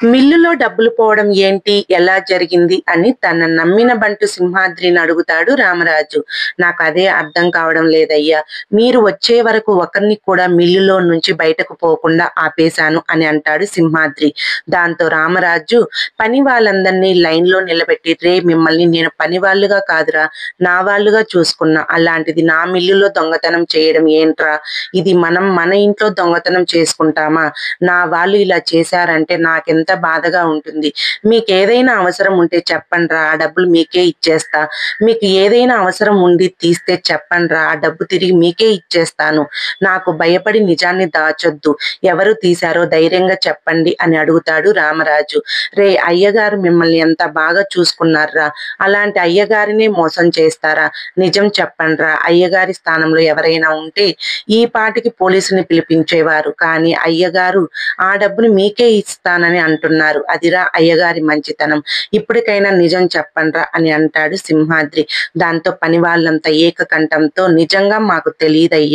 మిల్లులో డబ్బులు పోవడం ఏంటి? ఎలా జరిగింది? అని తన నమ్మిన బంటు సింహాద్రిని అడుగుతాడు రామరాజు. నాకదే అర్థం కావడం లేదయ్యా! మీరు వచ్చే వరకు ఒకరిని కూడా మిల్లులో నుంచి బయటకు పోకుండా ఆపేశాను అని అంటాడు సింహాద్రి. దాంతో రామరాజు పని వాళ్ళందరినీ లైన్‌లో నిలబెట్టి మిమ్మల్ని నేను పనివాళ్ళుగా కాదురా! నా వాళ్ళుగా చూసుకున్నా. అలాంటిది నా మిల్లులో దొంగతనం చేయడం ఏంట్రా? ఇది మనం మన ఇంట్లో దొంగతనం చేసుకుంటామా? నా వాళ్ళు ఇలా చేశారంటే నాకెంత బాధగా ఉంటుంది. మీకేదైనా అవసరం ఉంటే చెప్పండ్రా! ఆ డబ్బులు మీకే ఇచ్చేస్తా. మీకు ఏదైనా అవసరం ఉండి తీస్తే చెప్పండ్రా! ఆ డబ్బు తిరిగి మీకే ఇచ్చేస్తాను. నాకు భయపడి నిజాన్ని దాచొద్దు. ఎవరు తీశారో ధైర్యంగా చెప్పండి అని అడుగుతాడు రామరాజు. అయ్యగారు మిమ్మల్ని ఎంత బాగా చూసుకున్నార్రా! అలాంటి అయ్యగారినే మోసం చేస్తారా? నిజం చెప్పండ్రా! అయ్యగారి స్థానంలో ఎవరైనా ఉంటే ఈ పాటికి పోలీసుని పిలిపించేవారు. కానీ అయ్యగారు ఆ డబ్బుని మీకే ఇస్తానని అంటున్నారు. అదిరా అయ్యగారి మంచితనం. ఇప్పటికైనా నిజం చెప్పండ్రా అని అంటాడు సింహాద్రి. దాంతో పని వాళ్ళంతా ఏకకంఠంతో నిజంగా మాకు తెలీదయ్యా!